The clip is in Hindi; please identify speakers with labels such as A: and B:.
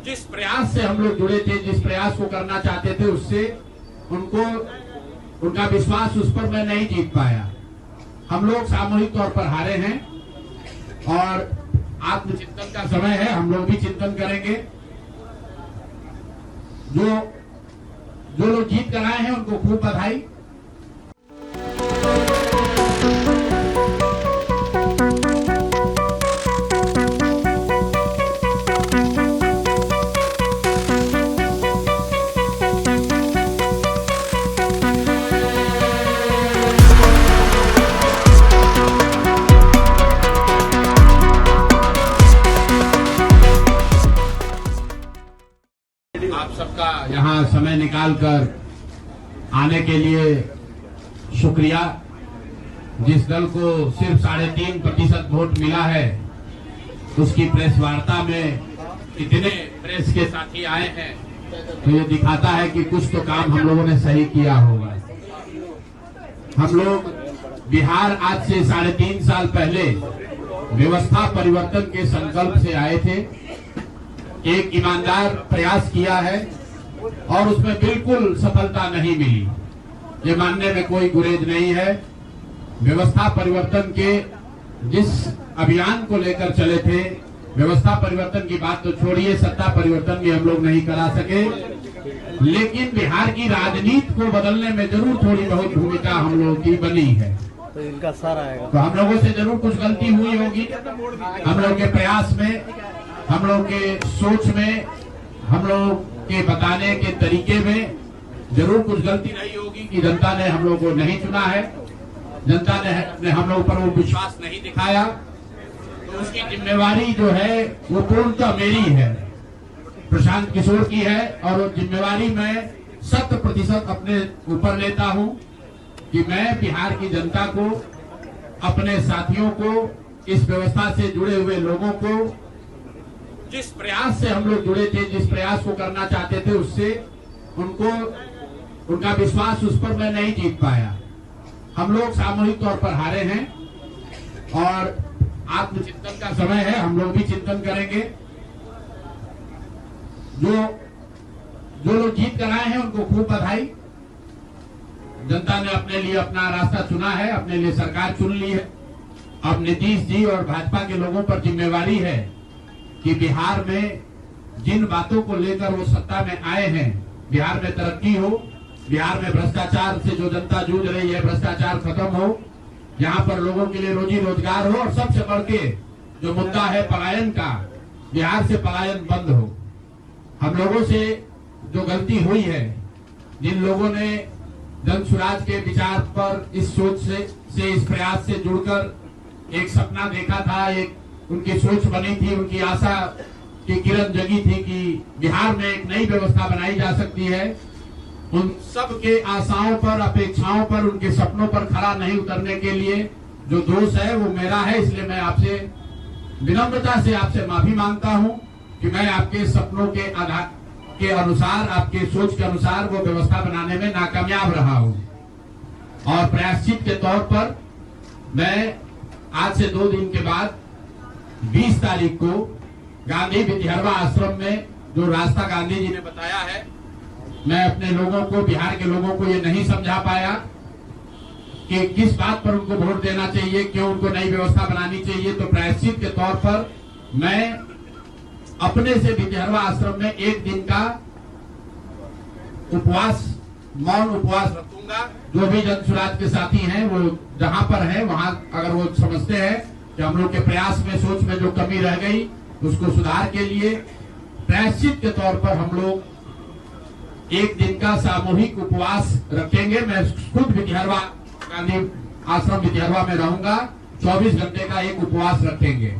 A: जिस प्रयास से हम लोग जुड़े थे, जिस प्रयास को करना चाहते थे, उससे उनका विश्वास उस पर मैं नहीं जीत पाया। हम लोग सामूहिक तौर पर हारे हैं और आत्मचिंतन का समय है। हम लोग भी चिंतन करेंगे। जो लोग जीत कर आए हैं उनको खूब बधाई। आप सबका यहाँ समय निकालकर आने के लिए शुक्रिया। जिस दल को सिर्फ 3.5% वोट मिला है, उसकी प्रेस वार्ता में इतने प्रेस के साथी आए हैं, तो ये दिखाता है कि कुछ तो काम हम लोगों ने सही किया होगा। हम लोग बिहार आज से 3.5 साल पहले व्यवस्था परिवर्तन के संकल्प से आए थे। एक ईमानदार प्रयास किया है और उसमें बिल्कुल सफलता नहीं मिली, ये मानने में कोई गुरेज नहीं है। व्यवस्था परिवर्तन के जिस अभियान को लेकर चले थे, व्यवस्था परिवर्तन की बात तो छोड़िए, सत्ता परिवर्तन भी हम लोग नहीं करा सके, लेकिन बिहार की राजनीति को बदलने में जरूर थोड़ी बहुत भूमिका हम लोगों की बनी है।
B: तो इनका सर आएगा,
A: तो हम लोगों से जरूर कुछ गलती हुई होगी। हम लोग के प्रयास में, हम लोग के सोच में, हम लोग के बताने के तरीके में जरूर कुछ गलती रही होगी कि जनता ने हम लोग को नहीं चुना है, जनता ने हम लोग पर वो विश्वास नहीं दिखाया। तो उसकी जिम्मेवारी जो है वो पूर्णतः मेरी है, प्रशांत किशोर की है, और वो जिम्मेवारी मैं 100% अपने ऊपर लेता हूं कि मैं बिहार की जनता को, अपने साथियों को, इस व्यवस्था से जुड़े हुए लोगों को, जिस प्रयास से हम लोग जुड़े थे, जिस प्रयास को करना चाहते थे, उससे उनका विश्वास उस पर मैं नहीं जीत पाया। हम लोग सामूहिक तौर पर हारे हैं और आत्मचिंतन का समय है। हम लोग भी चिंतन करेंगे। जो लोग जीत कर आए हैं उनको खूब बधाई। जनता ने अपने लिए अपना रास्ता चुना है, अपने लिए सरकार चुन ली है। अब नीतीश जी और भाजपा के लोगों पर जिम्मेवारी है कि बिहार में जिन बातों को लेकर वो सत्ता में आए हैं, बिहार में तरक्की हो, बिहार में भ्रष्टाचार से जो जनता जूझ रही है, भ्रष्टाचार खत्म हो, यहाँ पर लोगों के लिए रोजी रोजगार हो, और सबसे बढ़ के जो मुद्दा है पलायन का, बिहार से पलायन बंद हो। हम लोगों से जो गलती हुई है, जिन लोगों ने जन स्वराज के विचार पर इस सोच से इस प्रयास से जुड़कर एक सपना देखा था, एक उनकी सोच बनी थी, उनकी आशा की किरण जगी थी कि बिहार में एक नई व्यवस्था बनाई जा सकती है, उन सब के आशाओं पर, अपेक्षाओं पर, उनके सपनों पर खरा नहीं उतरने के लिए जो दोष है वो मेरा है। इसलिए मैं आपसे विनम्रता से आपसे माफी मांगता हूं कि मैं आपके सपनों के आधार के अनुसार, आपके सोच के अनुसार वो व्यवस्था बनाने में नाकामयाब रहा हूं। और प्रायश्चित के तौर पर मैं आज से 2 दिन के बाद 20 तारीख को गांधी विद्यारवा आश्रम में जो रास्ता गांधी जी ने बताया है, मैं अपने लोगों को, बिहार के लोगों को ये नहीं समझा पाया कि किस बात पर उनको वोट देना चाहिए, क्यों उनको नई व्यवस्था बनानी चाहिए। तो प्रायश्चित के तौर पर मैं अपने से विद्यारवा आश्रम में 1 दिन का उपवास, मौन उपवास रखूंगा। जो भी जन स्वराज के साथी हैं वो जहां पर है वहां, अगर वो समझते हैं कि हम लोग के प्रयास में, सोच में जो कमी रह गई, उसको सुधार के लिए प्रायश्चित के तौर पर हम लोग 1 दिन का सामूहिक उपवास रखेंगे। मैं खुद विद्यारवा, गांधी आश्रम विद्यारवा में रहूंगा, 24 घंटे का एक उपवास रखेंगे।